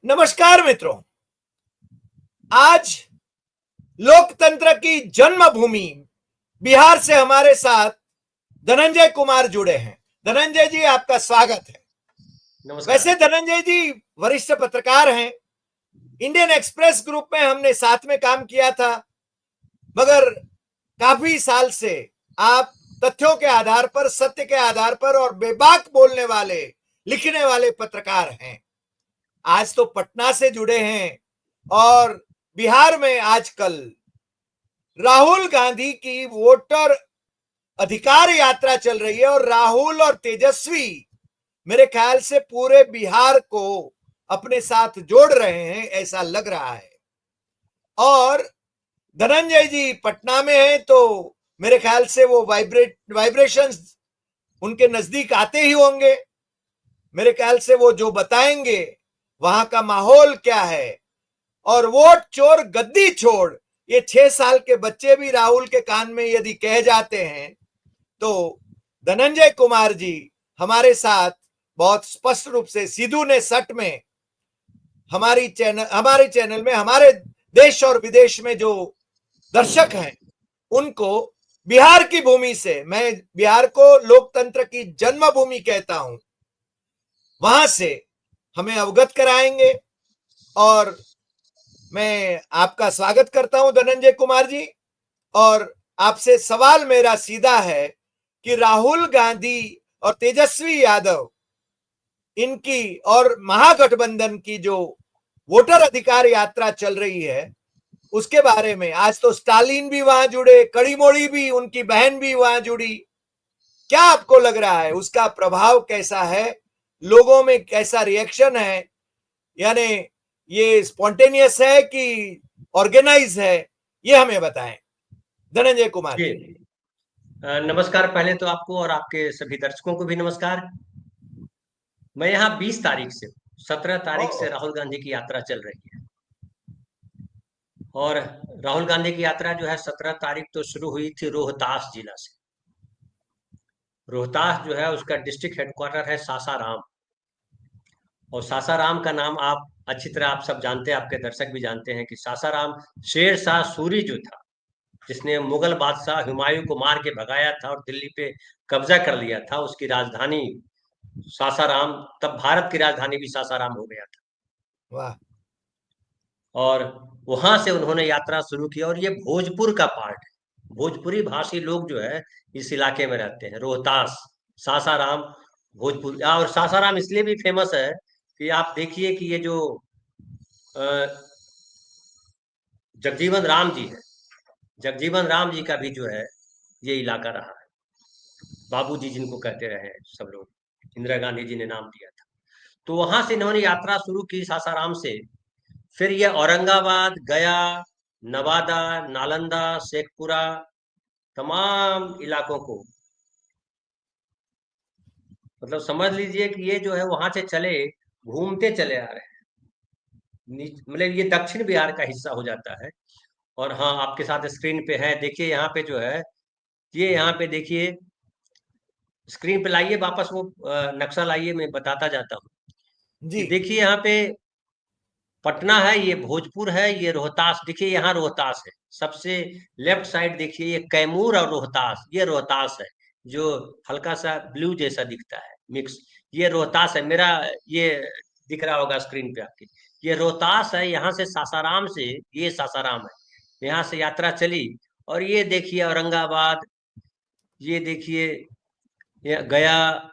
नमस्कार मित्रों। आज लोकतंत्र की जन्मभूमि बिहार से हमारे साथ धनंजय कुमार जुड़े हैं। धनंजय जी, आपका स्वागत है। नमस्कार। वैसे धनंजय जी वरिष्ठ पत्रकार हैं। इंडियन एक्सप्रेस ग्रुप में हमने साथ में काम किया था, मगर काफी साल से आप तथ्यों के आधार पर, सत्य के आधार पर और बेबाक बोलने वाले, लिखने वाले पत्रकार हैं। आज तो पटना से जुड़े हैं और बिहार में आजकल राहुल गांधी की वोटर अधिकार यात्रा चल रही है और राहुल और तेजस्वी मेरे ख्याल से पूरे बिहार को अपने साथ जोड़ रहे हैं, ऐसा लग रहा है। और धनंजय जी पटना में हैं, तो मेरे ख्याल से वो वाइब्रेशंस उनके नजदीक आते ही होंगे। मेरे ख्याल से वो जो बताएंगे वहां का माहौल क्या है। और वोट चोर गद्दी छोड़, ये 6 साल के बच्चे भी राहुल के कान में यदि कह जाते हैं, तो धनंजय कुमार जी हमारे साथ बहुत स्पष्ट रूप से सीधू ने सट में हमारे चैनल में, हमारे देश और विदेश में जो दर्शक हैं उनको बिहार की भूमि से, मैं बिहार को लोकतंत्र की जन्मभूमि कहता हूं, वहां से हमें अवगत कराएंगे। और मैं आपका स्वागत करता हूं धनंजय कुमार जी। और आपसे सवाल मेरा सीधा है कि राहुल गांधी और तेजस्वी यादव, इनकी और महागठबंधन की जो वोटर अधिकार यात्रा चल रही है, उसके बारे में आज तो स्टालिन भी वहां जुड़े, कड़ीमोड़ी भी, उनकी बहन भी वहां जुड़ी। क्या आपको लग रहा है उसका प्रभाव कैसा है, लोगों में कैसा रिएक्शन है? यानी ये स्पॉन्टेनियस है कि ऑर्गेनाइज है, ये हमें बताएं धनंजय कुमार जी। नमस्कार। पहले तो आपको और आपके सभी दर्शकों को भी नमस्कार। मैं यहाँ 20 तारीख से 17 तारीख से राहुल गांधी की यात्रा चल रही है और राहुल गांधी की यात्रा जो है 17 तारीख तो शुरू हुई थी रोहतास जिला से। रोहतास जो है उसका डिस्ट्रिक्ट हेडक्वार्टर है सासाराम, और सासाराम का नाम आप अच्छी तरह आप सब जानते हैं, आपके दर्शक भी जानते हैं कि सासाराम शेर शाह सूरी जो था, जिसने मुगल बादशाह हुमायूं को मार के भगाया था और दिल्ली पे कब्जा कर लिया था, उसकी राजधानी सासाराम, तब भारत की राजधानी भी सासाराम हो गया था। वाह। और वहां से उन्होंने यात्रा शुरू की और ये भोजपुर का पार्ट है। भोजपुरी भाषी लोग जो है इस इलाके में रहते हैं, रोहतास, सासाराम, भोजपुर। और सासाराम इसलिए भी फेमस है कि आप देखिए कि ये जो जगजीवन राम जी है, जगजीवन राम जी का भी जो है ये इलाका रहा है। बाबूजी जिनको कहते रहे सब लोग, इंदिरा गांधी जी ने नाम दिया था। तो वहां से इन्होंने यात्रा शुरू की सासाराम से। फिर ये औरंगाबाद, गया, नवादा, नालंदा, शेखपुरा, तमाम इलाकों को, मतलब समझ लीजिए कि ये जो है वहां से चले, घूमते चले आ रहे हैं। मतलब ये दक्षिण बिहार का हिस्सा हो जाता है। और हाँ, आपके साथ स्क्रीन पे है, देखिए यहाँ पे जो है, ये यहाँ पे देखिए, स्क्रीन पे लाइए वापस वो नक्शा लाइए, मैं बताता जाता हूँ जी कि देखिए यहाँ पे पटना है, ये भोजपुर है, ये रोहतास, देखिए यहाँ रोहतास है सबसे लेफ्ट साइड। देखिए ये कैमूर और रोहतास, ये रोहतास है जो हल्का सा ब्लू जैसा दिखता है मिक्स, ये रोहतास है मेरा। ये दिख रहा होगा स्क्रीन पे आपके, ये रोहतास है। यहाँ से सासाराम से, ये सासाराम है, यहाँ से यात्रा चली। और ये देखिए औरंगाबाद, ये देखिए गया,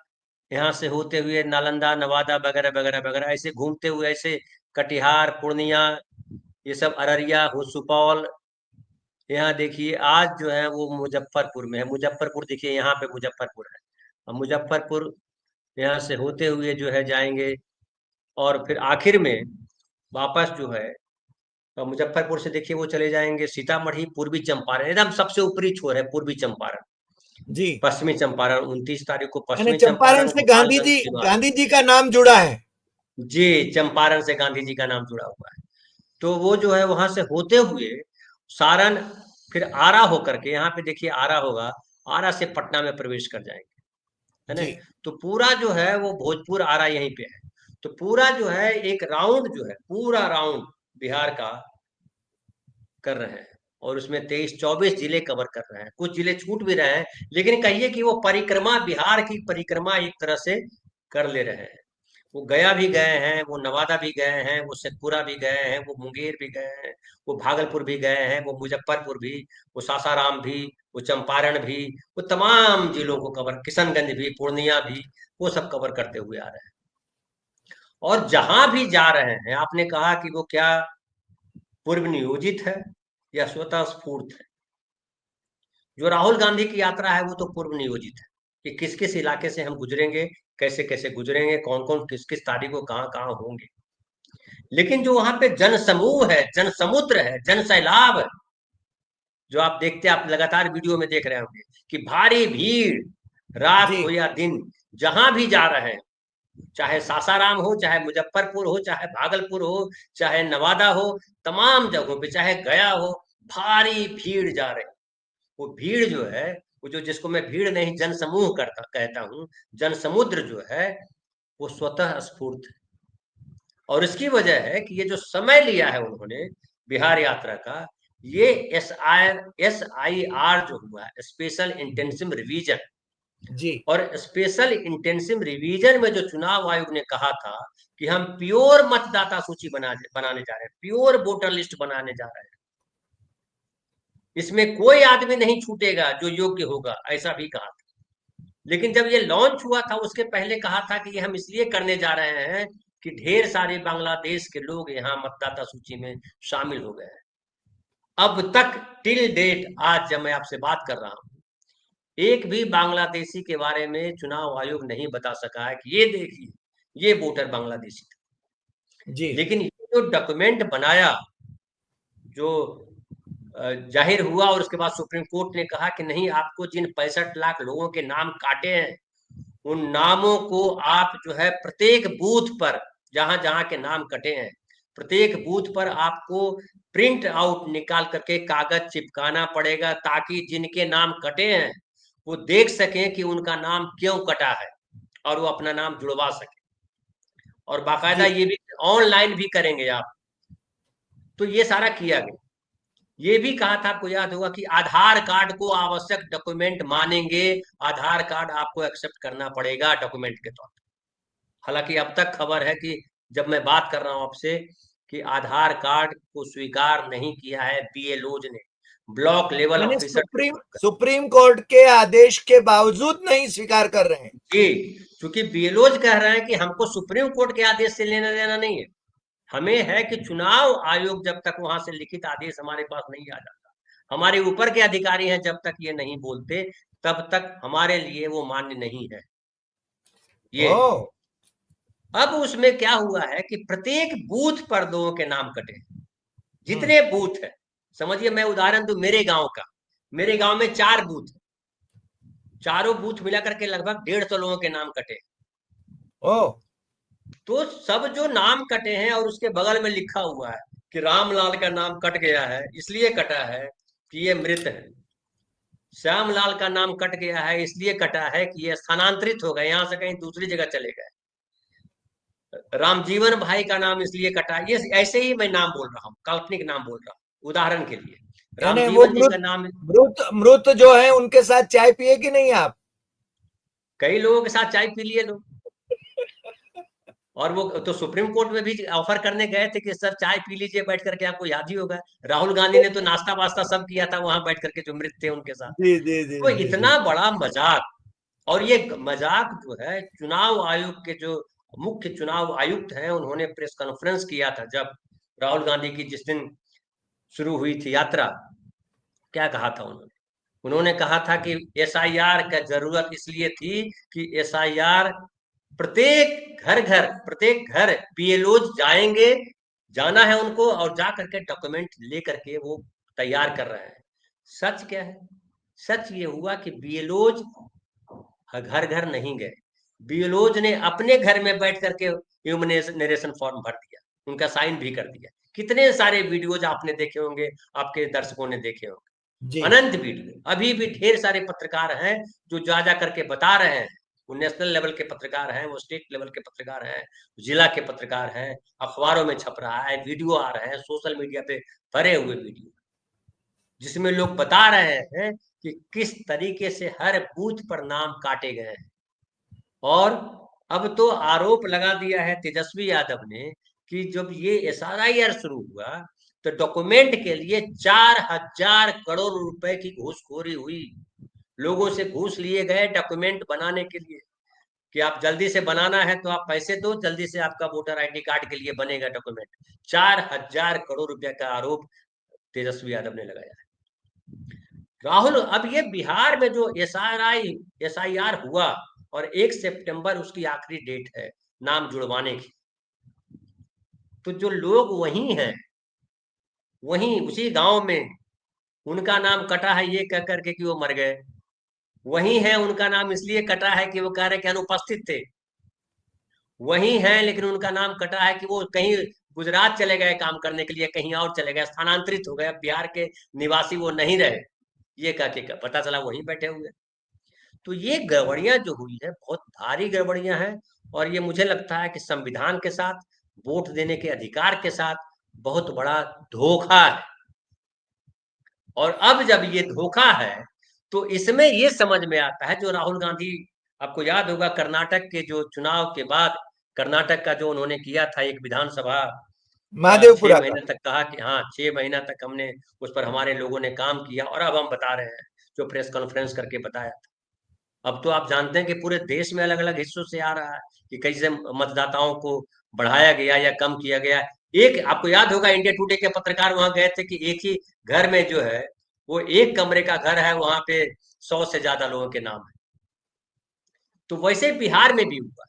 यहाँ से होते हुए नालंदा, नवादा वगैरह वगैरह वगैरह, ऐसे घूमते हुए ऐसे कटिहार, पूर्णिया, ये सब अररिया हो, सुपौल। यहाँ देखिए आज जो है वो मुजफ्फरपुर में है। मुजफ्फरपुर देखिए यहाँ पे मुजफ्फरपुर है। और मुजफ्फरपुर यहाँ से होते हुए जो है जाएंगे और फिर आखिर में वापस जो है मुजफ्फरपुर से देखिए वो चले जाएंगे सीतामढ़ी, पूर्वी चंपारण, एकदम सबसे ऊपरी छोर है पूर्वी चंपारण। जी। पश्चिमी चंपारण 29 तारीख को यानी पश्चिमी चंपारण चंपारण, से गोपालगंज, सिवान। गांधी जी का नाम जुड़ा है। जी, चंपारण से गांधी जी का नाम जुड़ा हुआ है। तो वो जो है वहां से होते हुए सारण, फिर आरा होकर के, यहाँ पे देखिए आरा होगा, आरा से पटना में प्रवेश कर जाएंगे, है ना। जी तो पूरा जो है वो भोजपुर आरा यहीं पे है। तो पूरा जो है एक राउंड जो है, पूरा राउंड बिहार का कर रहे हैं, और उसमें 23-24 जिले कवर कर रहे हैं, कुछ जिले छूट भी रहे हैं, लेकिन कहिए कि वो परिक्रमा, बिहार की परिक्रमा एक तरह से कर ले रहे हैं। वो गया भी गए हैं, वो नवादा भी गए हैं, वो शेखपुरा भी गए हैं, वो मुंगेर भी गए हैं, वो भागलपुर भी गए हैं, वो मुजफ्फरपुर भी, वो सासाराम भी, वो चंपारण भी, वो तमाम जिलों को कवर, किशनगंज भी, पूर्णिया भी, वो सब कवर करते हुए आ रहे हैं। और जहां भी जा रहे हैं, आपने कहा कि वो क्या पूर्व नियोजित है या स्वतः स्फूर्त है। जो राहुल गांधी की यात्रा है वो तो पूर्व नियोजित है कि किस किस इलाके से हम गुजरेंगे, कैसे कैसे गुजरेंगे, कौन कौन किस किस तारीख को कहाँ कहाँ होंगे। लेकिन जो वहां पे जन समूह है, जन समुद्र है, जन सैलाब है, जो आप देखते, आप लगातार वीडियो में देख रहे होंगे कि भारी भीड़, रात जी हो या दिन, जहां भी जा रहे हैं, चाहे सासाराम हो, चाहे मुजफ्फरपुर हो, चाहे भागलपुर हो, चाहे नवादा हो, तमाम जगहों पे, चाहे गया हो, भारी भीड़ जा रही। वो भीड़ जो है, वो जो, जिसको मैं भीड़ नहीं जन समूह करता कहता हूँ, जन समुद्र जो है, वो स्वतः स्फूर्त है। और इसकी वजह है कि ये जो समय लिया है उन्होंने बिहार यात्रा का, ये SIR जो हुआ है, स्पेशल इंटेंसिव रिवीजन, जी और स्पेशल इंटेंसिव रिवीजन में जो चुनाव आयोग ने कहा था कि हम प्योर मतदाता सूची बनाने जा रहे हैं, प्योर वोटर लिस्ट बनाने जा रहे हैं, इसमें कोई आदमी नहीं छूटेगा जो योग्य होगा, ऐसा भी कहा था। लेकिन जब ये लॉन्च हुआ था, उसके पहले कहा था कि ये हम इसलिए करने जा रहे हैं कि ढेर सारे बांग्लादेश के लोग यहाँ मतदाता सूची में शामिल हो गए हैं। अब तक टिल डेट, आज जब मैं आपसे बात कर रहा हूँ, एक भी बांग्लादेशी के बारे में चुनाव आयोग नहीं बता सका है कि ये देखिए, ये वोटर बांग्लादेशी था। जी लेकिन ये जो डॉक्यूमेंट बनाया, जो जाहिर हुआ, और उसके बाद सुप्रीम कोर्ट ने कहा कि नहीं, आपको जिन 65 लाख लोगों के नाम काटे हैं, उन नामों को आप जो है प्रत्येक बूथ पर, जहां जहां के नाम कटे हैं, प्रत्येक बूथ पर आपको प्रिंट आउट निकाल करके कागज चिपकाना पड़ेगा, ताकि जिनके नाम कटे हैं वो देख सकें कि उनका नाम क्यों कटा है, और वो अपना नाम जुड़वा सके। और बाकायदा जी ये भी ऑनलाइन भी करेंगे आप। तो ये सारा किया गया। ये भी कहा था, आपको याद होगा, कि आधार कार्ड को आवश्यक डॉक्यूमेंट मानेंगे, आधार कार्ड आपको एक्सेप्ट करना पड़ेगा डॉक्यूमेंट के तौर पर। हालांकि अब तक खबर है कि, जब मैं बात कर रहा हूं आपसे, कि आधार कार्ड को स्वीकार नहीं किया है BLOज ने, ब्लॉक लेवल यानी ऑफिसर। सुप्रीम कोर्ट के आदेश के बावजूद नहीं स्वीकार कर रहे हैं। जी, क्योंकि BLOज कह रहे हैं कि हमको सुप्रीम कोर्ट के आदेश से लेना देना नहीं है, हमें है कि चुनाव आयोग जब तक वहां से लिखित आदेश हमारे पास नहीं आ जाता, हमारे ऊपर के अधिकारी हैं, जब तक ये नहीं बोलते, तब तक हमारे लिए वो मान्य नहीं है। ये ओ अब उसमें क्या हुआ है कि प्रत्येक बूथ पर लोगों के नाम कटे, हम्म जितने बूथ है, समझिए, मैं उदाहरण दूं मेरे गांव का, मेरे गांव में 4 बूथ है, चारों बूथ मिला करके लगभग 150 लोगों के नाम कटे। ओ तो सब जो नाम कटे हैं, और उसके बगल में लिखा हुआ है कि रामलाल का नाम कट गया है, इसलिए कटा है कि ये मृत है, श्यामलाल का नाम कट गया है, इसलिए कटा है कि ये स्थानांतरित हो गए, यहां से कहीं दूसरी जगह चले गए, रामजीवन भाई का नाम इसलिए कटा। ये ऐसे ही मैं नाम बोल रहा हूँ, काल्पनिक नाम बोल रहा हूँ, उदाहरण के लिए यानी वो रामजीवन जी का मृत नाम। मृत मृत जो है उनके साथ चाय पिए कि नहीं आप? कई लोगों के साथ चाय पी लिए लोग, और वो तो सुप्रीम कोर्ट में भी ऑफर करने गए थे कि सर चाय पी लीजिए बैठ करके, आपको याद ही होगा, राहुल गांधी ने तो नाश्ता वास्ता सब किया था वहां बैठ करके, जो मृत थे उनके साथ। जी जी जी तो जी जी इतना बड़ा मजाक, और ये मजाक जो है, चुनाव आयोग के जो मुख्य चुनाव आयुक्त हैं, उन्होंने प्रेस कॉन्फ्रेंस किया था जब राहुल गांधी की जिस दिन शुरू हुई थी यात्रा, क्या कहा था उन्होंने? उन्होंने कहा था कि SIR का जरूरत इसलिए थी कि SIR, प्रत्येक घर BLOज जाएंगे, जाना है उनको, और जा करके डॉक्यूमेंट ले करके वो तैयार कर रहे हैं। सच क्या है? सच ये हुआ कि BLOज घर घर नहीं गए, BLOज ने अपने घर में बैठ करके यूमिनेशन फॉर्म भर दिया, उनका साइन भी कर दिया। कितने सारे वीडियोज आपने देखे होंगे, आपके दर्शकों ने देखे होंगे, जी अनंत वीडियो। अभी भी ढेर सारे पत्रकार हैं जो जा जा करके बता रहे हैं, वो नेशनल लेवल के पत्रकार हैं, वो स्टेट लेवल के पत्रकार हैं, जिला के पत्रकार हैं, अखबारों में छप रहा है, वीडियो आ रहे हैं, सोशल मीडिया पे भरे हुए वीडियो, जिसमें लोग बता रहे हैं कि किस तरीके से हर बूथ पर नाम काटे गए हैं। और अब तो आरोप लगा दिया है तेजस्वी यादव ने कि जब ये एसआईआर शुरू हुआ तो डॉक्यूमेंट के लिए 4,000 करोड़ रुपए की घूसखोरी हुई। लोगों से घूस लिए गए डॉक्यूमेंट बनाने के लिए कि आप जल्दी से बनाना है तो आप पैसे दो, जल्दी से आपका वोटर आईडी कार्ड के लिए बनेगा डॉक्यूमेंट। 4,000 करोड़ रुपया का आरोप तेजस्वी यादव ने लगाया है। राहुल, अब ये बिहार में जो एसआईआर हुआ और 1 सितंबर उसकी आखिरी डेट है नाम जुड़वाने की, तो जो लोग वहीं हैं, वहीं उसी गांव में उनका नाम कटा है ये कह करके कि वो मर गए, वही है उनका नाम इसलिए कटा है कि वो कह रहे कि अनुपस्थित थे, वही है लेकिन उनका नाम कटा है कि वो कहीं गुजरात चले गए काम करने के लिए, कहीं और चले गए, स्थानांतरित हो गए, बिहार के निवासी वो नहीं रहे, ये कह के पता चला वहीं बैठे हुए। तो ये गड़बड़ियां जो हुई है बहुत भारी गड़बड़ियां हैं, और ये मुझे लगता है कि संविधान के साथ, वोट देने के अधिकार के साथ बहुत बड़ा धोखा है। और अब जब ये धोखा है तो इसमें ये समझ में आता है, जो राहुल गांधी, आपको याद होगा कर्नाटक के जो चुनाव के बाद कर्नाटक का जो उन्होंने किया था एक विधानसभा का, 6 महादेवपुरा का। महीने तक कहा कि हाँ 6 महीना तक हमने उस पर हमारे लोगों ने काम किया, और अब हम बता रहे हैं जो प्रेस कॉन्फ्रेंस करके बताया था। अब तो आप जानते हैं कि पूरे देश में अलग अलग हिस्सों से आ रहा है कि कैसे मतदाताओं को बढ़ाया गया या कम किया गया। एक आपको याद होगा इंडिया टुडे के पत्रकार वहां गए थे कि एक ही घर में जो है वो एक कमरे का घर है, वहां पे 100 से ज्यादा लोगों के नाम है। तो वैसे बिहार में भी हुआ,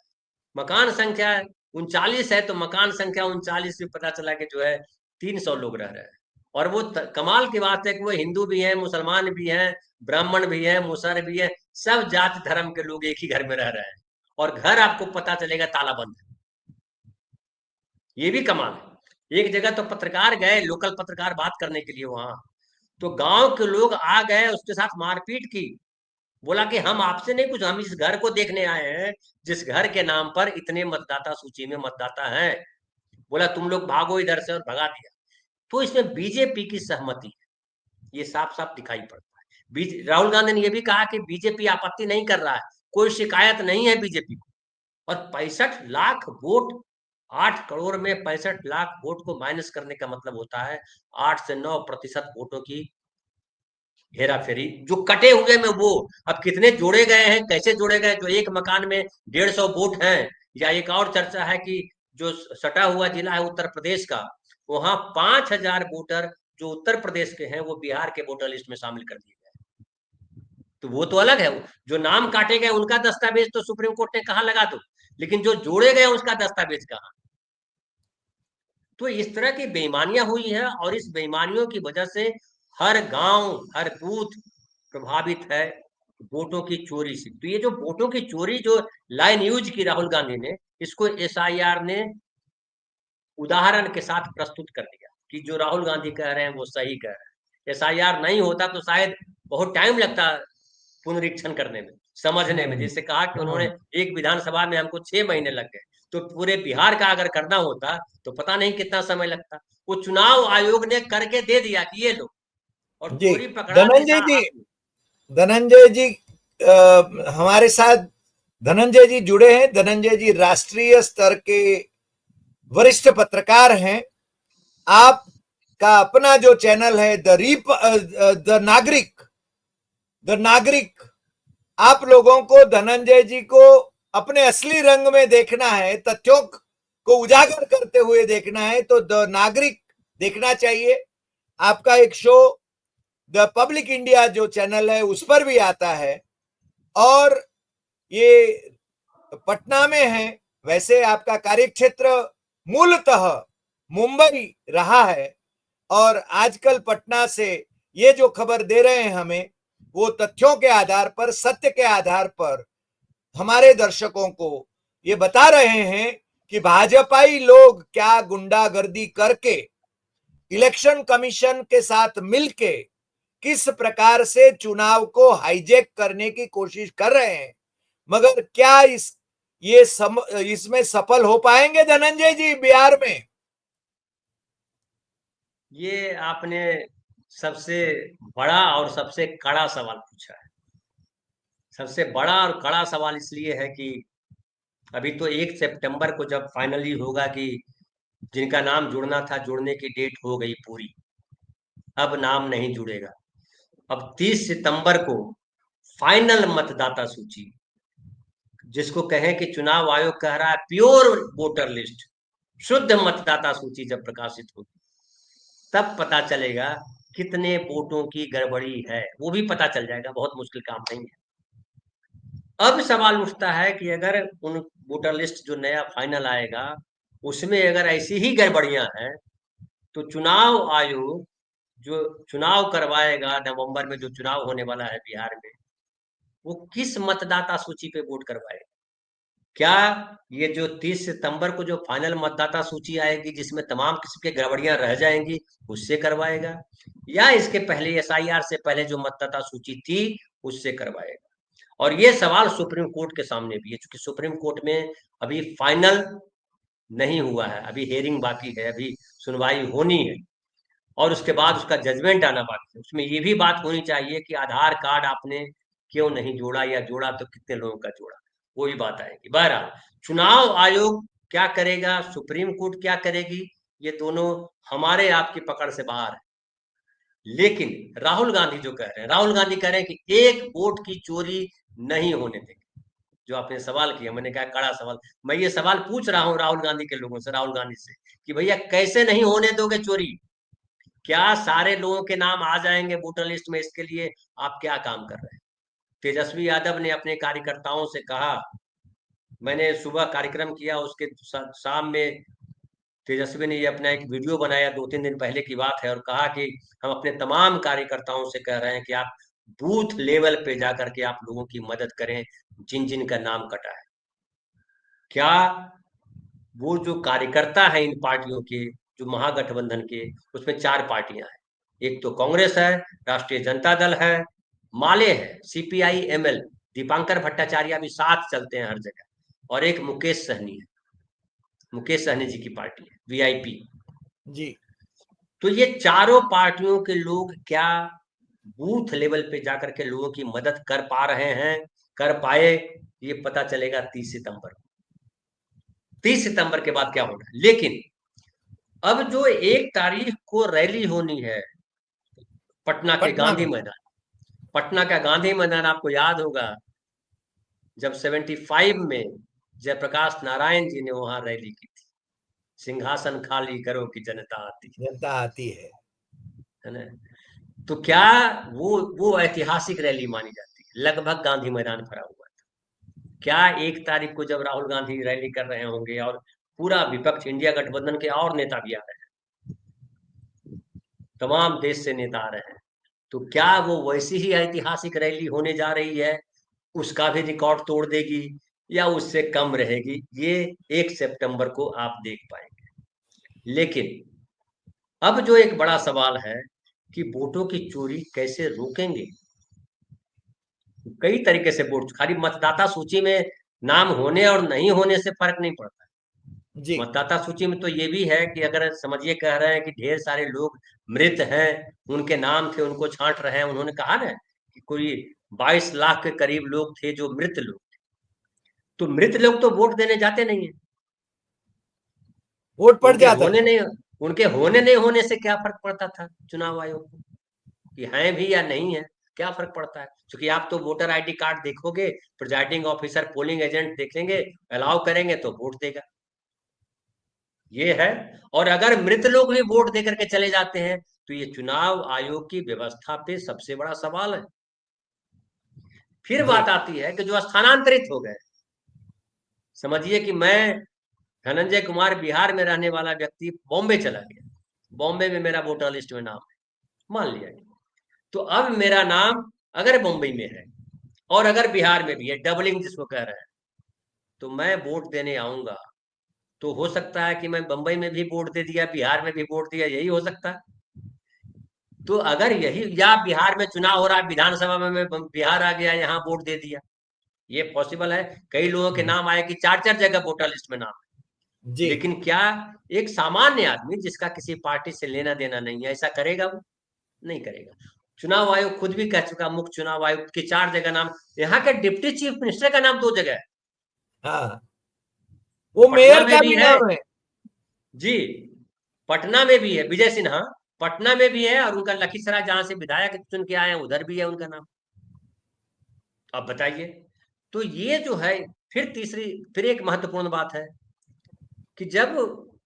मकान संख्या 39 है तो मकान संख्या 39 में पता चला कि जो है 300 लोग रह रहे हैं। और वो कमाल की बात है कि वो हिंदू भी हैं, मुसलमान भी हैं, ब्राह्मण भी हैं, मुसर भी हैं, सब जाति धर्म के लोग एक ही घर में रह रहे हैं, और घर आपको पता चलेगा ताला बंद है। ये भी कमाल है। एक जगह तो पत्रकार गए, लोकल पत्रकार बात करने के लिए वहां, तो गांव के लोग आ गए, उसके साथ मारपीट की, बोला कि हम आपसे नहीं कुछ, हम इस घर को देखने आए हैं जिस घर के नाम पर इतने मतदाता सूची में मतदाता हैं, बोला तुम लोग भागो इधर से, और भगा दिया। तो इसमें बीजेपी की सहमति है, ये साफ साफ दिखाई पड़ता है। राहुल गांधी ने यह भी कहा कि बीजेपी आपत्ति नहीं कर रहा है, कोई शिकायत नहीं है बीजेपी को, और 65 लाख वोट, 8 करोड़ में 65 लाख वोट को माइनस करने का मतलब होता है 8 से 9% वोटों की हेरा फेरी, जो कटे हुए में वो अब कितने जोड़े गए हैं, कैसे जोड़े गए, जो एक मकान में 150 वोट हैं। या एक और चर्चा है कि जो सटा हुआ जिला है उत्तर प्रदेश का, वहां 5,000 वोटर जो उत्तर प्रदेश के हैं वो बिहार के वोटर लिस्ट में शामिल कर दिए गए। तो वो तो अलग है, जो नाम काटे गए उनका दस्तावेज तो सुप्रीम कोर्ट ने कहा लगा दो, लेकिन जो जोड़े गए उसका दस्तावेज कहा। तो इस तरह की बेईमानियां हुई है, और इस बेईमानियों की वजह से हर गांव, हर बूथ प्रभावित है वोटों की चोरी से। तो ये जो वोटों की चोरी जो लाइन यूज की राहुल गांधी ने, इसको एसआईआर ने उदाहरण के साथ प्रस्तुत कर दिया कि जो राहुल गांधी कह रहे हैं वो सही कह रहे हैं। एसआईआर नहीं होता तो शायद बहुत टाइम लगता पुनरीक्षण करने में, समझने में। जैसे कहा कि उन्होंने एक विधानसभा में हमको 6 महीने लग गए, तो पूरे बिहार का अगर करना होता तो पता नहीं कितना समय लगता। वो चुनाव आयोग ने करके दे दिया कि ये लो, और जी चोरी पकड़ा भी साहब। धनंजय जी हमारे साथ धनंजय जी जुड़े हैं। धनंजय जी राष्ट्रीय स्तर के वरिष्ठ पत्रकार हैं। आपका अपना जो चैनल है द नागरिक, आप लोगों को धनंजय जी को अपने असली रंग में देखना है, तथ्यों को उजागर करते हुए देखना है, तो द नागरिक देखना चाहिए। आपका एक शो द पब्लिक इंडिया जो चैनल है उस पर भी आता है, और ये पटना में है। वैसे आपका कार्यक्षेत्र मूलतः मुंबई रहा है, और आजकल पटना से ये जो खबर दे रहे हैं हमें, वो तथ्यों के आधार पर, सत्य के आधार पर हमारे दर्शकों को ये बता रहे हैं कि भाजपाई लोग क्या गुंडागर्दी करके इलेक्शन कमीशन के साथ मिलके किस प्रकार से चुनाव को हाईजैक करने की कोशिश कर रहे हैं। मगर क्या इसमें सफल हो पाएंगे धनंजय जी बिहार में? ये आपने सबसे बड़ा और सबसे कड़ा सवाल पूछा है। सबसे बड़ा और कड़ा सवाल इसलिए है कि अभी तो 1 सितंबर को जब फाइनली होगा कि जिनका नाम जुड़ना था, जुड़ने की डेट हो गई पूरी, अब नाम नहीं जुड़ेगा। अब 30 सितंबर को फाइनल मतदाता सूची, जिसको कहें कि चुनाव आयोग कह रहा है प्योर वोटर लिस्ट, शुद्ध मतदाता सूची जब प्रकाशित होगी तब पता चलेगा कितने वोटों की गड़बड़ी है। वो भी पता चल जाएगा, बहुत मुश्किल काम नहीं है। अब सवाल उठता है कि अगर उन वोटर लिस्ट जो नया फाइनल आएगा उसमें अगर ऐसी ही गड़बड़ियां हैं तो चुनाव आयोग जो चुनाव करवाएगा नवंबर में, जो चुनाव होने वाला है बिहार में, वो किस मतदाता सूची पे वोट करवाएगा? क्या ये जो 30 सितंबर को जो फाइनल मतदाता सूची आएगी जिसमें तमाम किस्म की गड़बड़ियां रह जाएंगी उससे करवाएगा, या इसके पहले एसआईआर से पहले जो मतदाता सूची थी उससे करवाएगा? और ये सवाल सुप्रीम कोर्ट के सामने भी है, क्योंकि सुप्रीम कोर्ट में अभी फाइनल नहीं हुआ है, अभी हेयरिंग बाकी है, अभी सुनवाई होनी है और उसके बाद उसका जजमेंट आना बाकी है। उसमें ये भी बात होनी चाहिए कि आधार कार्ड आपने क्यों नहीं जोड़ा, या जोड़ा तो कितने लोगों का जोड़ा, वो भी बात आएगी। बहरहाल चुनाव आयोग क्या करेगा, सुप्रीम कोर्ट क्या करेगी, ये दोनों हमारे आपकी पकड़ से बाहर है। लेकिन राहुल गांधी जो कह रहे हैं, राहुल गांधी कह रहे हैं कि एक वोट की चोरी नहीं होने देंगे। जो आपने सवाल किया, मैंने कहा कड़ा सवाल, मैं ये सवाल पूछ रहा हूं राहुल गांधी के लोगों से, राहुल गांधी से, कि भैया कैसे नहीं होने दोगे चोरी? क्या सारे लोगों के नाम आ जाएंगे वोटर लिस्ट में? इसके लिए आप क्या काम कर रहे हैं? तेजस्वी यादव ने अपने कार्यकर्ताओं से कहा, मैंने सुबह कार्यक्रम किया, उसके शाम में तेजस्वी ने ये अपना एक वीडियो बनाया, 2-3 दिन पहले की बात है, और कहा कि हम अपने तमाम कार्यकर्ताओं से कह रहे हैं कि आप बूथ लेवल पे जाकर के आप लोगों की मदद करें जिन जिन का नाम कटा है। क्या वो जो कार्यकर्ता है इन पार्टियों के, जो महागठबंधन के, उसमें 4 पार्टियां हैं, एक तो कांग्रेस है, राष्ट्रीय जनता दल है, माले है, सीपीआई एमएल, दीपांकर भट्टाचार्य भी साथ चलते हैं हर जगह, और एक मुकेश सहनी है, मुकेश सहनी जी की पार्टी है वीआईपी। जी। तो ये चारों पार्टियों के लोग क्या बूथ लेवल पे जाकर के लोगों की मदद कर पा रहे हैं, कर पाए? ये पता चलेगा 30 सितंबर को। 30 सितंबर के बाद क्या होना है। लेकिन अब जो 1 तारीख को रैली होनी है पटना के पटना गांधी में। मैदान, पटना का गांधी मैदान आपको याद होगा जब 75 में जयप्रकाश नारायण जी ने वहां रैली की थी, सिंहासन खाली करो कि जनता आती जनता आती है ना? तो क्या वो ऐतिहासिक रैली मानी जाती है? लगभग गांधी मैदान भरा हुआ था। क्या 1 तारीख को जब राहुल गांधी रैली कर रहे होंगे और पूरा विपक्ष इंडिया गठबंधन के और नेता भी आ रहे हैं, तमाम देश से नेता आ रहे हैं, तो क्या वो वैसी ही ऐतिहासिक रैली होने जा रही है, उसका भी रिकॉर्ड तोड़ देगी या उससे कम रहेगी? ये 1 सितंबर को आप देख पाएंगे। लेकिन अब जो एक बड़ा सवाल है कि वोटों की चोरी कैसे रोकेंगे? कई तरीके से वोट, खाली मतदाता सूची में नाम होने और नहीं होने से फर्क नहीं पड़ता। जी। मतदाता सूची में तो ये भी है कि अगर समझिए कह रहे हैं कि ढेर सारे लोग मृत हैं, उनके नाम थे, उनको छांट रहे हैं, उन्होंने कहा ना कि कोई 22 लाख के करीब लोग थे जो मृत लोग थे, तो मृत लोग तो वोट देने जाते नहीं है। वोट पड़ उनके जाता होने है। नहीं उनके होने नहीं होने से क्या फर्क पड़ता था चुनाव आयोग को, कि हैं भी या नहीं है, क्या फर्क पड़ता है? क्योंकि आप तो वोटर आईडी कार्ड देखोगे, प्रिजाइडिंग ऑफिसर पोलिंग एजेंट देखेंगे, अलाउ करेंगे तो वोट देगा, ये है। और अगर मृत लोग भी वोट देकर के चले जाते हैं तो ये चुनाव आयोग की व्यवस्था पे सबसे बड़ा सवाल है। फिर जी। बात आती है कि जो स्थानांतरित हो गए, समझिए कि मैं धनंजय कुमार बिहार में रहने वाला व्यक्ति बॉम्बे चला गया, बॉम्बे में मेरा वोटर लिस्ट में नाम है, मान लिया गया, तो अब मेरा नाम अगर बॉम्बे में है और अगर बिहार में भी है, डबलिंग जिसको कह रहे हैं, तो मैं वोट देने आऊंगा तो हो सकता है कि मैं बंबई में भी वोट दे दिया, बिहार में भी वोट दिया, यही हो सकता है। तो अगर यही, या बिहार में चुनाव हो रहा है, विधानसभा में मैं बिहार आ गया, यहाँ वोट दे दिया, ये पॉसिबल है। कई लोगों के नाम आए कि 4-4 जगह वोटर लिस्ट में नाम है। जी लेकिन क्या एक सामान्य आदमी जिसका किसी पार्टी से लेना देना नहीं है ऐसा करेगा? वो नहीं करेगा। चुनाव आयोग खुद भी कह चुका, मुख्य चुनाव आयुक्त के 4 जगह नाम, यहाँ के डिप्टी चीफ मिनिस्टर का नाम 2 जगह है। हाँ, वो पटना मेयर में का भी भी है। नाम है। जी, पटना में भी है विजय सिन्हा, पटना में भी है, और उनका लखीसराय जहां से विधायक चुन के आए हैं उधर भी है उनका नाम। अब बताइए। तो ये जो है, फिर एक महत्वपूर्ण बात है कि जब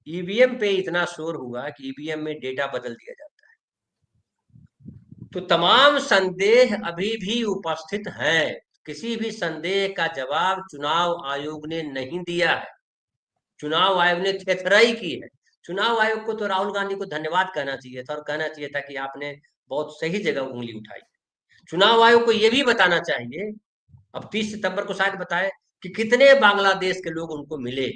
ईवीएम पे इतना शोर हुआ कि ईवीएम में डेटा बदल दिया जाता है, तो तमाम संदेह अभी भी उपस्थित हैं। किसी भी संदेह का जवाब चुनाव आयोग ने नहीं दिया है। चुनाव आयोग ने थेथराई की है। चुनाव आयोग को तो राहुल गांधी को धन्यवाद कहना चाहिए था, और कहना चाहिए था कि आपने बहुत सही जगह उंगली उठाई। चुनाव आयोग को यह भी बताना चाहिए, अब 30 सितंबर को शायद बताए, कि कितने बांग्लादेश के लोग उनको मिले।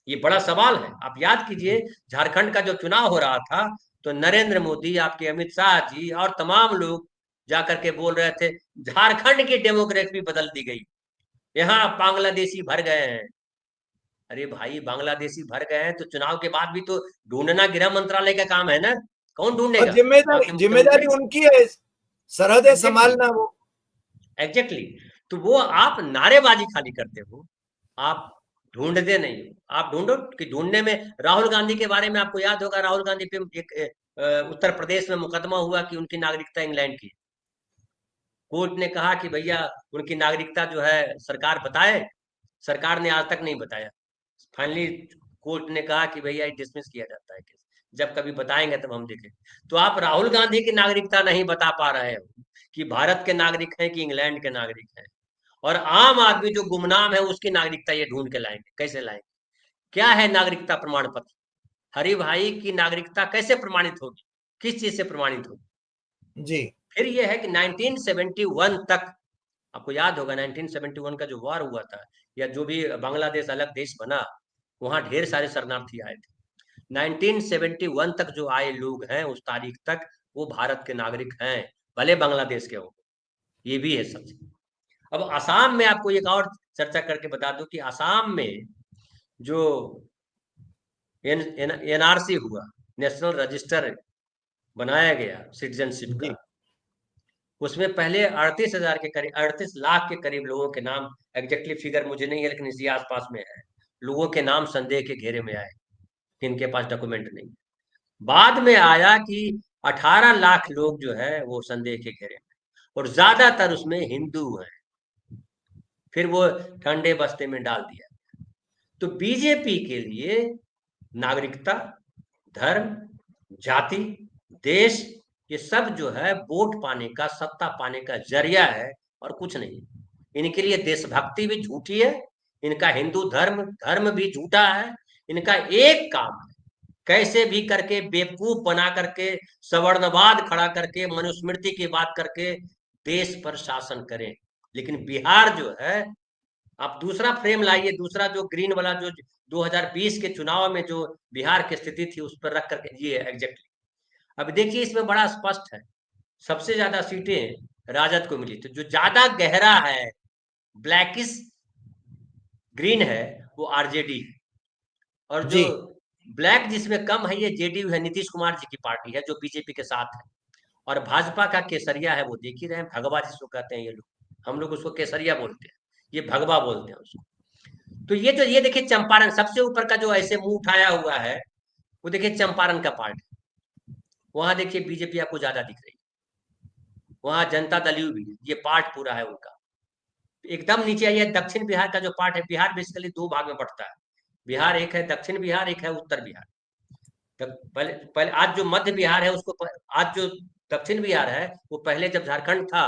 ये बड़ा सवाल है। आप याद कीजिए, झारखंड का जो चुनाव हो रहा था, तो नरेंद्र मोदी, आपके अमित शाह जी और तमाम लोग जाकर के बोल रहे थे झारखंड की डेमोग्राफी बदल दी गई, यहाँ बांग्लादेशी भर गए हैं। अरे भाई, बांग्लादेशी भर गए हैं तो चुनाव के बाद भी तो ढूंढना गृह मंत्रालय का काम है ना। कौन और ढूंढेगा? जिम्मेदारी आपके जिम्मेदारी मुख्यमंत्री। उनकी है, सरहदें एग्जैक्टली, संभालना वो। एग्जैक्टली। तो वो आप नारेबाजी खाली करते हो, आप ढूंढते नहीं हो। आप ढूंढो कि ढूंढने में राहुल गांधी के बारे में आपको याद होगा, राहुल गांधी पे एक उत्तर प्रदेश में मुकदमा हुआ कि उनकी नागरिकता इंग्लैंड की। कोर्ट ने कहा कि भैया उनकी नागरिकता जो है सरकार बताए, सरकार ने आज तक नहीं बताया। फाइनली कोर्ट ने कहा कि भैया डिसमिस किया जाता है केस, जब कभी बताएंगे तब हम देखें। तो आप राहुल गांधी की नागरिकता नहीं बता पा रहे हो कि भारत के नागरिक हैं कि इंग्लैंड के नागरिक हैं, और आम आदमी जो गुमनाम है उसकी नागरिकता ये ढूंढ के लाएंगे, कैसे लाएंगे? क्या है नागरिकता प्रमाण पत्र? हरि भाई की नागरिकता कैसे प्रमाणित होगी? किस चीज से प्रमाणित होगी? जी फिर यह है कि 1971 तक, आपको याद होगा 1971 का जो वार हुआ था, या जो भी बांग्लादेश अलग देश बना, वहां ढेर सारे शरणार्थी आए थे। 1971 तक जो आए लोग हैं उस तारीख तक, वो भारत के नागरिक हैं, भले बांग्लादेश के हो। ये भी है सच। अब असम में आपको एक और चर्चा करके बता दूं कि असम में जो एनआरसी हुआ, नेशनल रजिस्टर बनाया गया सिटीजनशिप का, जी उसमें पहले 38,000 के करीब, 38 लाख के करीब लोगों के नाम, एग्जैक्टली फिगर मुझे नहीं है लेकिन इसी आसपास में है, लोगों के नाम संदेह के घेरे में आए, जिनके पास डॉक्यूमेंट नहीं। बाद में आया कि 18 लाख लोग जो है वो संदेह के घेरे में, और ज्यादातर उसमें हिंदू हैं। फिर वो ठंडे बस्ते में डाल दिया। तो बीजेपी के लिए नागरिकता, धर्म, जाति, देश, ये सब जो है वोट पाने का, सत्ता पाने का जरिया है, और कुछ नहीं। इनके लिए देशभक्ति भी झूठी है, इनका हिंदू धर्म धर्म भी झूठा है। इनका एक काम है, कैसे भी करके बेवकूफ बना करके, सवर्णवाद खड़ा करके, मनुस्मृति की बात करके देश पर शासन करें। लेकिन बिहार जो है, आप दूसरा फ्रेम लाइए, दूसरा जो ग्रीन वाला, जो 2020 के चुनाव में जो बिहार की स्थिति थी उस पर रख करके, ये एग्जैक्टली। अब देखिए इसमें बड़ा स्पष्ट है, सबसे ज्यादा सीटें राजद को मिली, तो जो ज्यादा गहरा है, ब्लैकिश ग्रीन है, वो आरजेडी है। और जो जी ब्लैक जिसमें कम है, ये जेडीयू है, नीतीश कुमार जी की पार्टी है जो बीजेपी के साथ है। और भाजपा का केसरिया है, वो देख ही रहे हैं, भगवा जिसको कहते हैं ये लोग, हम लोग उसको केसरिया बोलते हैं, ये भगवा बोलते हैं उसको। तो ये देखिए चंपारण सबसे ऊपर का जो ऐसे मुंह उठाया हुआ है, वो देखिए चंपारण का पार्ट है। वहां देखिए बीजेपी आपको ज्यादा दिख रही है, वहां जनता दल यू भी है, ये पार्ट पूरा है उनका। एकदम नीचे आइए, दक्षिण बिहार का जो पार्ट है, बिहार बेसिकली 2 भाग में बढ़ता है। बिहार एक है दक्षिण बिहार, एक है उत्तर बिहार। पहले पहले आज जो मध्य बिहार है उसको, आज जो दक्षिण बिहार है वो पहले जब झारखंड था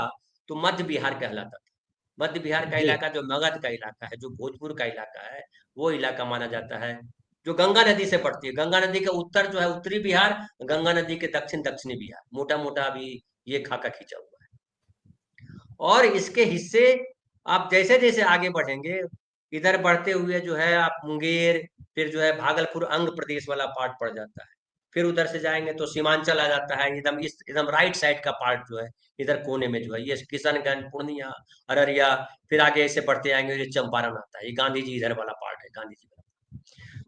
तो मध्य बिहार कहलाता था। मध्य बिहार का जी इलाका जो मगध का इलाका है, जो भोजपुर का इलाका है, वो इलाका माना जाता है, जो गंगा नदी से पड़ती है। गंगा नदी का उत्तर जो है उत्तरी बिहार, गंगा नदी के दक्षिण दक्षिणी बिहार, मोटा मोटा अभी ये खाका खींचा हुआ है। और इसके हिस्से आप जैसे जैसे आगे बढ़ेंगे, इधर बढ़ते हुए जो है आप मुंगेर, फिर जो है भागलपुर अंग प्रदेश वाला पार्ट पड़ जाता है। फिर उधर से जाएंगे तो सीमांचल आ जाता है, एकदम राइट साइड का पार्ट जो है, इधर कोने में जो है ये किशनगंज, पूर्णिया, अररिया, फिर आगे ऐसे बढ़ते आएंगे, ये चंपारण आता है, ये गांधी जी इधर वाला पार्ट है, गांधी जी वाला।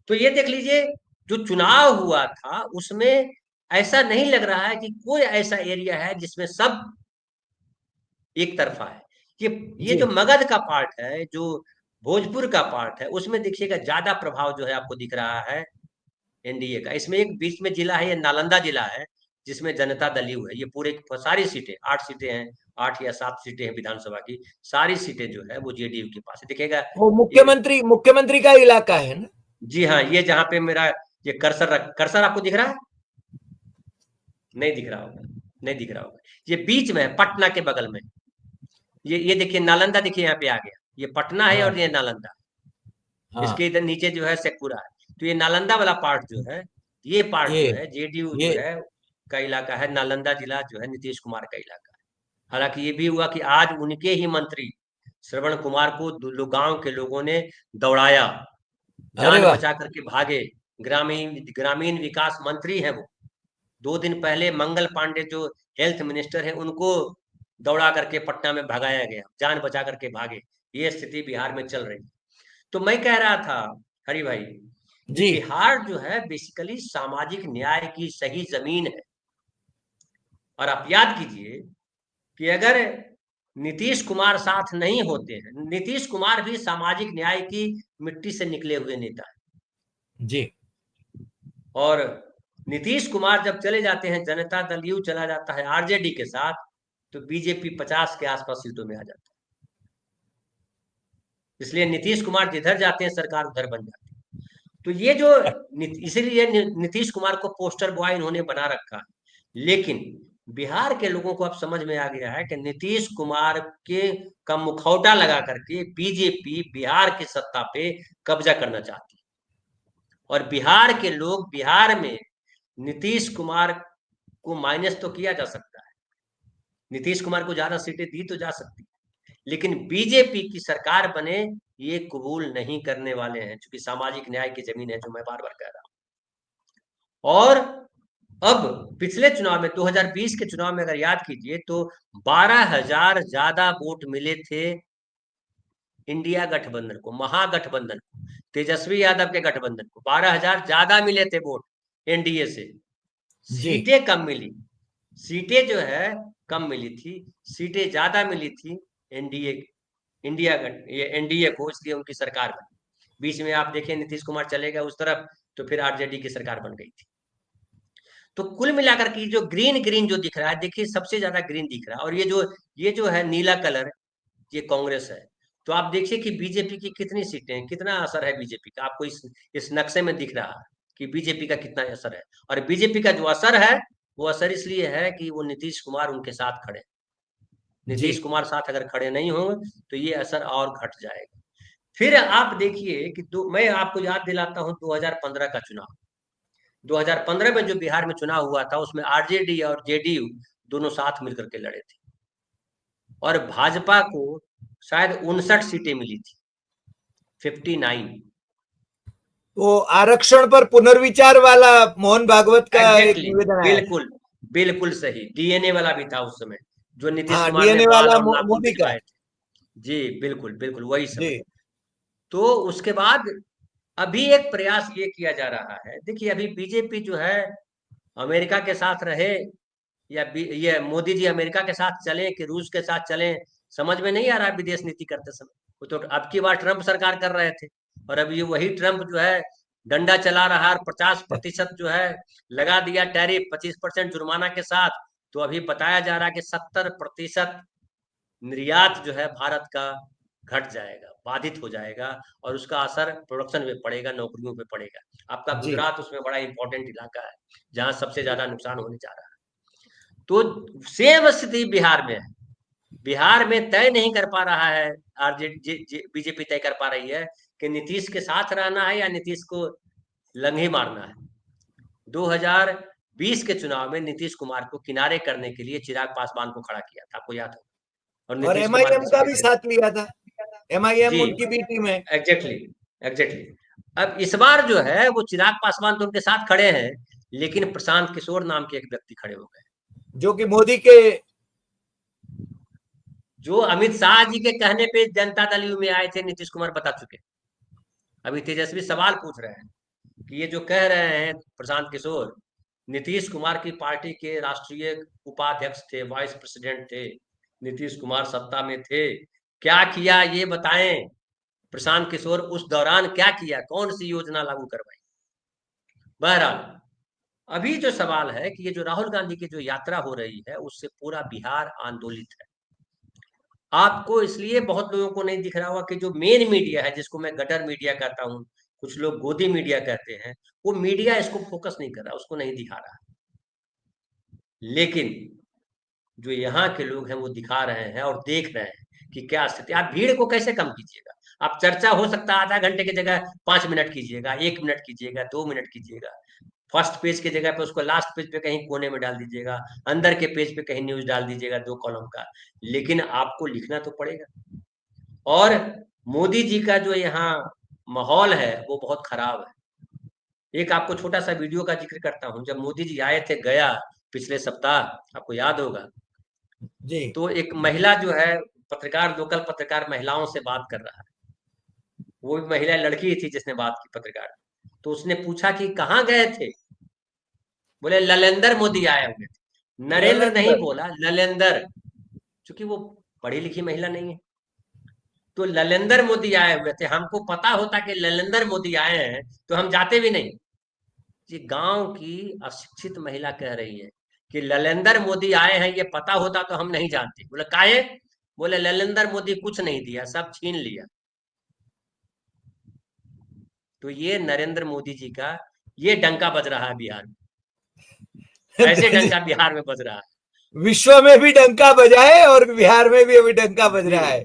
तो ये देख लीजिए, जो चुनाव हुआ था उसमें ऐसा नहीं लग रहा है कि कोई ऐसा एरिया है जिसमें सब एक तरफा है। ये जो जी मगध का पार्ट है, जो भोजपुर का पार्ट है, उसमें देखिएगा ज्यादा प्रभाव जो है आपको दिख रहा है एनडीए का। इसमें एक बीच में जिला है, ये नालंदा जिला है, जिसमें जनता दल यू है। ये पूरे सारी सीटें, 8 सीटें हैं, 8 या 7 सीटें हैं विधानसभा की, सारी सीटें जो है वो जेडीयू के पास है, दिखेगा। वो ये, मुख्यमंत्री का इलाका है ना? जी हाँ, ये जहाँ पे मेरा ये कर्सर आपको दिख रहा है, नहीं दिख रहा होगा, नहीं दिख रहा होगा, ये बीच में है, पटना के बगल में। ये देखिए नालंदा, देखिए यहाँ पे आ गया, ये पटना है और हाँ ये नालंदा, हाँ। इसके इधर नीचे जो है शेखपुरा है। तो ये नालंदा वाला पार्ट जो है, ये पार्ट ये जो है जेडीयू जो ये है का इलाका है, नालंदा जिला जो है नीतीश कुमार का इलाका है। हालांकि ये भी हुआ कि आज उनके ही मंत्री श्रवण कुमार को गांव के लोगों ने दौड़ाया, अरे जान वाह। बचा करके भागे। ग्रामीण ग्रामीण विकास मंत्री हैं वो। 2 दिन पहले मंगल पांडे जो हेल्थ मिनिस्टर है, उनको दौड़ा करके पटना में भगाया गया, जान बचा करके भागे। ये स्थिति बिहार में चल रही है। तो मैं कह रहा था हरि भाई कि जी बिहार जो है बेसिकली सामाजिक न्याय की सही जमीन है। और आप याद कीजिए कि अगर नीतीश कुमार साथ नहीं होते हैं, नीतीश कुमार भी सामाजिक न्याय की मिट्टी से निकले हुए नेता है। जी। और नीतीश कुमार जब चले जाते हैं, जनता दल यू चला जाता है आरजेडी के साथ, तो बीजेपी 50 के आसपास सीटों में आ जाता है। इसलिए नीतीश कुमार जिधर जाते हैं सरकार उधर बन जाती है। तो ये जो इसीलिए नीतीश कुमार को पोस्टर बॉय इन्होंने बना रखा है। लेकिन बिहार के लोगों को अब समझ में आ गया है कि नीतीश कुमार के का मुखौटा लगा करके बीजेपी बिहार की सत्ता पे कब्जा करना चाहती है। और बिहार के लोग, बिहार में नीतीश कुमार को माइनस तो किया जा सकता है, नीतीश कुमार को ज्यादा सीटें दी तो जा सकती है, लेकिन बीजेपी की सरकार बने ये कबूल नहीं करने वाले हैं, क्योंकि सामाजिक न्याय की जमीन है, जो मैं बार बार कह रहा हूं। और अब पिछले चुनाव में 2020 के चुनाव में अगर याद कीजिए तो 12,000 ज्यादा वोट मिले थे इंडिया गठबंधन को, महागठबंधन को, तेजस्वी यादव के गठबंधन को 12,000 ज्यादा मिले थे वोट एनडीए से। जी। सीटें कम मिली, सीटें जो है कम मिली थी, सीटें ज्यादा मिली थी एनडीए, ये एनडीए को, इसलिए उनकी सरकार बनी। बीच में आप देखिए नीतीश कुमार चले गए उस तरफ, तो फिर आरजेडी की सरकार बन गई थी। तो कुल मिलाकर के जो ग्रीन ग्रीन जो दिख रहा है, देखिए सबसे ज्यादा ग्रीन दिख रहा है। और ये जो है नीला कलर, ये कांग्रेस है। तो आप देखिए कि बीजेपी की कितनी सीटें हैं, कितना असर है बीजेपी का, आपको इस नक्शे में दिख रहा है कि बीजेपी का कितना असर है। और बीजेपी का जो असर है, वो असर इसलिए है कि वो नीतीश कुमार उनके साथ खड़े। जी नीतीश कुमार साथ अगर खड़े नहीं होंगे तो ये असर और घट जाएगा। फिर आप देखिए कि मैं आपको याद दिलाता हूं 2015 का चुनाव। 2015 में जो बिहार में चुनाव हुआ था, उसमें आरजेडी और जेडीयू दोनों साथ मिलकर के लड़े थे, और भाजपा को शायद 59 सीटें मिली थी, 59। तो आरक्षण पर पुनर्विचार वाला मोहन भागवत का एक एग्जैक्टली, निवेदन आया था। बिल्कुल, बिल्कुल सही, डीएनए वाला भी था उस समय, जो नीतीश हाँ, कुमार ने डीएनए बाल वाला और नाखून मोदी का। भिजवाए थे। जी बिल्कुल बिल्कुल, वही जी समय। तो उसके बाद अभी एक प्रयास ये किया जा रहा है, देखिए अभी बीजेपी जो है अमेरिका के साथ रहे, ये मोदी जी अमेरिका के साथ चले कि रूस के साथ चले, समझ में नहीं आ रहा है विदेश नीति करते समय। वो तो अब की बार ट्रंप सरकार कर रहे थे, और अब ये वही ट्रंप जो है डंडा चला रहा है, और 50% जो है लगा दिया टैरिफ, 25% जुर्माना के साथ। तो अभी बताया जा रहा है कि 70% निर्यात जो है भारत का घट जाएगा, बाधित हो जाएगा, और उसका असर प्रोडक्शन में पड़ेगा, नौकरियों पे पड़ेगा। आपका जी गुजरात उसमें बड़ा इंपॉर्टेंट इलाका है, जहां सबसे ज्यादा नुकसान होने जा रहा है। तो सेम स्थिति बिहार में है। बिहार में तय नहीं कर पा रहा है, आरजेडी बीजेपी तय कर पा रही है कि नीतीश के साथ रहना है या नीतीश को लंघे मारना है। 2020 के चुनाव में नीतीश कुमार को किनारे करने के लिए चिराग पासवान को खड़ा किया था, आपको याद हो, और और नीतीश कुमार एमआईएम की का सीटें भी थे। साथ लिया था। एमआईएम जी उनकी बी टीम है। Exactly, exactly. अब इस बार जो है वो चिराग पासवान तो उनके साथ खड़े हैं, लेकिन प्रशांत किशोर नाम के एक व्यक्ति खड़े हो गए, जो कि मोदी के, जो अमित शाह जी के कहने पे जनता दल यू में आए थे, नीतीश कुमार बता चुके। अभी तेजस्वी सवाल पूछ रहे हैं कि ये जो कह रहे हैं प्रशांत किशोर, नीतीश कुमार की पार्टी के राष्ट्रीय उपाध्यक्ष थे, वाइस प्रेसिडेंट थे, नीतीश कुमार सत्ता में थे, क्या किया ये बताएं। प्रशांत किशोर उस दौरान क्या किया, कौन सी योजना लागू करवाई। बहरहाल अभी जो सवाल है कि ये जो राहुल गांधी की जो यात्रा हो रही है उससे पूरा बिहार आंदोलित है। आपको इसलिए बहुत लोगों को नहीं दिख रहा होगा कि जो मेन मीडिया है, जिसको मैं गटर मीडिया कहता हूं, कुछ लोग गोदी मीडिया कहते हैं, वो मीडिया इसको फोकस नहीं कर रहा, उसको नहीं दिखा रहा। लेकिन जो यहाँ के लोग हैं वो दिखा रहे हैं और देख रहे हैं कि क्या स्थिति। आप भीड़ को कैसे कम कीजिएगा। आप चर्चा हो सकता है आधा घंटे की जगह 5 मिनट कीजिएगा, 1 मिनट कीजिएगा, 2 मिनट कीजिएगा। फर्स्ट पेज की जगह पे उसको लास्ट पेज पे कहीं कोने में डाल दीजिएगा, अंदर के पेज पे कहीं न्यूज डाल दीजिएगा 2 कॉलम का, लेकिन आपको लिखना तो पड़ेगा। और मोदी जी का जो यहाँ माहौल है वो बहुत खराब है। एक आपको छोटा सा वीडियो का जिक्र करता हूं। जब मोदी जी आए थे गया पिछले सप्ताह, आपको याद होगा, जी तो एक महिला जो है पत्रकार, लोकल पत्रकार महिलाओं से बात कर रहा है, वो भी महिला लड़की ही थी जिसने बात की, पत्रकार। तो उसने पूछा कि कहाँ गए थे, बोले ललेंदर मोदी आए हुए थे। नरेंद्र नहीं ललंदर। बोला, ललेंदर, क्योंकि वो पढ़ी लिखी महिला नहीं है। तो ललेंदर मोदी आए हुए थे, हमको पता होता कि ललेंदर मोदी आए हैं तो हम जाते भी नहीं। ये गांव की अशिक्षित महिला कह रही है कि ललेंदर मोदी आए हैं, ये पता होता तो हम नहीं जानते। बोले काहे, बोले ललेंदर मोदी कुछ नहीं दिया, सब छीन लिया। तो ये नरेंद्र मोदी जी का ये डंका बज रहा है बिहार में, ऐसे डंका बिहार में बज रहा है। विश्व में भी डंका बजा है और बिहार में भी अभी डंका बज जी, रहा है।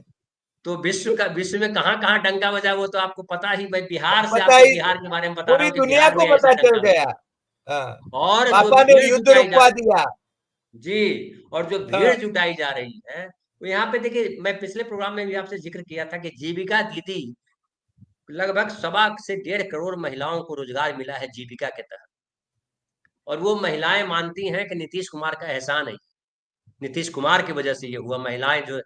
तो विश्व में कहाँ कहाँ डंका बजा वो तो आपको पता ही। भाई बिहार से पता आपको ही, बिहार के बारे में बता रहा पूरी हूँ कि दुनिया बिहार में को ऐसा पता चल डंका गया। बजा। हाँ, और जो पापा ने भीड़ युद्ध जुटाई जा रुकवा दिया। जी, और जो भीड़ हाँ, जुटाई जा रही है वो यहाँ पे देखिए, मैं पिछले प्रोग्राम में भी आपसे जिक्र किया था कि जीविका दीदी, लगभग 1.25 से 1.5 करोड़ महिलाओं को रोजगार मिला है जीविका के तहत। और वो महिलाएं मानती हैं कि नीतीश कुमार का एहसान है, नीतीश कुमार की वजह से ये हुआ। महिलाएं जो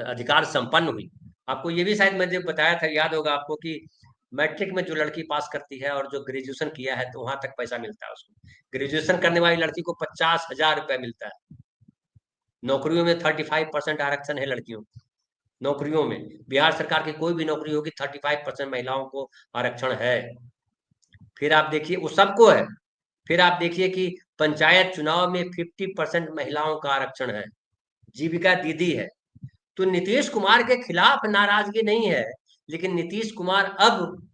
अधिकार संपन्न हुई। आपको ये भी शायद मैंने बताया था, याद होगा आपको, कि मैट्रिक में जो लड़की पास करती है और जो ग्रेजुएशन किया है तो वहां तक पैसा मिलता है उसको। ग्रेजुएशन करने वाली लड़की को 50,000 रुपया मिलता है। नौकरियों में 35% आरक्षण है लड़कियों को। नौकरियों में बिहार सरकार की कोई भी नौकरी होगी 35% महिलाओं को आरक्षण है। फिर आप देखिए वो सबको है। फिर आप देखिए कि पंचायत चुनाव में 50% महिलाओं का आरक्षण है, जीविका दीदी है। तो नीतीश कुमार के खिलाफ नाराजगी नहीं है, लेकिन नीतीश कुमार अब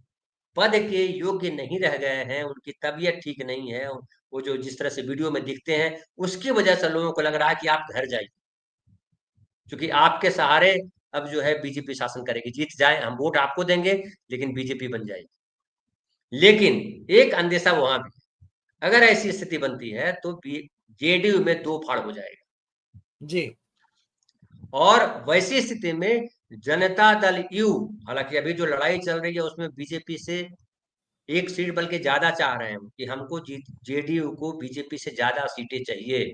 पद के योग्य नहीं रह गए हैं, उनकी तबीयत ठीक नहीं है। वो जो जिस तरह से वीडियो में दिखते हैं उसकी वजह से लोगों को लग रहा है कि आप घर जाइए, क्योंकि आपके सहारे अब जो है बीजेपी शासन करेगी। जीत जाए, हम वोट आपको देंगे, लेकिन बीजेपी बन जाएगी। लेकिन एक अंदेशा वहां भी, अगर ऐसी स्थिति बनती है तो जेडीयू में दो फाड़ हो जाएगा। जी और वैसी स्थिति में जनता दल यू, हालांकि अभी जो लड़ाई चल रही है उसमें बीजेपी से एक सीट बल्कि ज्यादा चाह रहे हैं कि हमको जेडीयू को बीजेपी से ज्यादा सीटें चाहिए,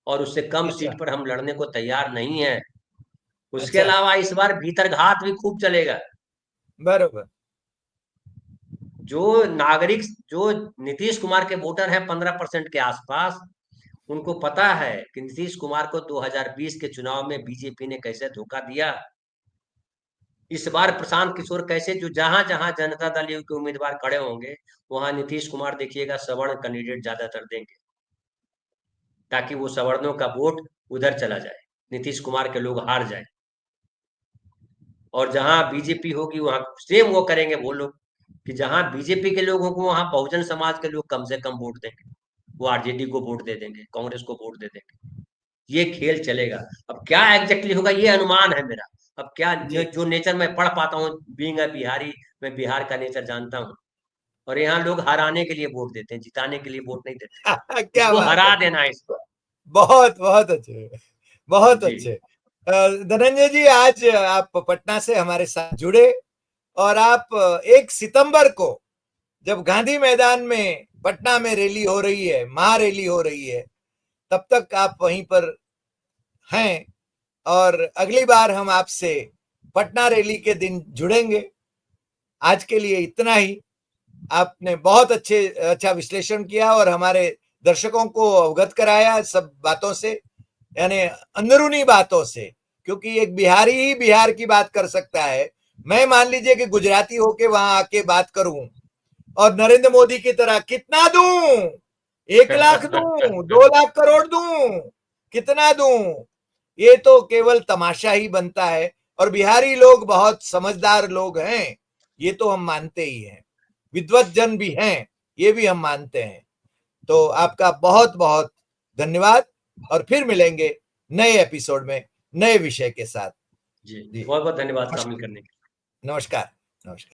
और उससे कम अच्छा सीट पर हम लड़ने को तैयार नहीं है। उसके अच्छा, अलावा इस बार भीतर घात भी खूब चलेगा। बरोबर। जो नागरिक, जो नीतीश कुमार के वोटर हैं 15% के आसपास, उनको पता है कि नीतीश कुमार को 2020 के चुनाव में बीजेपी ने कैसे धोखा दिया। इस बार प्रशांत किशोर कैसे, जो जहां जहां जनता दल यू के उम्मीदवार खड़े होंगे वहां नीतीश कुमार देखिएगा सवर्ण कैंडिडेट ज्यादातर देंगे, ताकि वो सवर्णों का वोट उधर चला जाए, नीतीश कुमार के लोग हार जाए। और जहां बीजेपी होगी वहां सेम वो करेंगे वो लोग, कि जहां बीजेपी के लोग होंगे वहां बहुजन समाज के लोग कम से कम वोट देंगे, वो आरजेडी को वोट दे देंगे, कांग्रेस को वोट दे देंगे। ये खेल चलेगा। अब क्या एग्जैक्टली होगा ये अनुमान है मेरा। अब क्या जी जो नेचर मैं पढ़ पाता हूँ, बीइंग अ बिहारी, मैं बिहार का नेचर जानता हूँ। और यहाँ लोग हराने के लिए वोट देते हैं, जिताने के लिए वोट नहीं देते। क्या इसको बात है। हरा देना है इसको। बहुत बहुत अच्छे, बहुत जी अच्छे। धनंजय जी, आज आप पटना से हमारे साथ जुड़े और आप 1 सितंबर को जब गांधी मैदान में पटना में रैली हो रही है, महारैली हो रही है, तब तक आप वहीं पर हैं और अगली बार हम आपसे पटना रैली के दिन जुड़ेंगे। आज के लिए इतना ही। आपने बहुत अच्छा विश्लेषण किया और हमारे दर्शकों को अवगत कराया सब बातों से, यानी अंदरूनी बातों से, क्योंकि एक बिहारी ही बिहार की बात कर सकता है। मैं मान लीजिए कि गुजराती होके वहां आके बात करूं और नरेंद्र मोदी की तरह कितना दूं, 1 लाख दूं, 2 लाख करोड़ दूं, कितना दूं, ये तो केवल तमाशा ही बनता है। और बिहारी लोग बहुत समझदार लोग हैं, ये तो हम मानते ही हैं, विद्वत जन भी हैं, ये भी हम मानते हैं। तो आपका बहुत बहुत धन्यवाद और फिर मिलेंगे नए एपिसोड में नए विषय के साथ। जी जी बहुत बहुत धन्यवाद शामिल करने के लिए। नमस्कार। नमस्कार।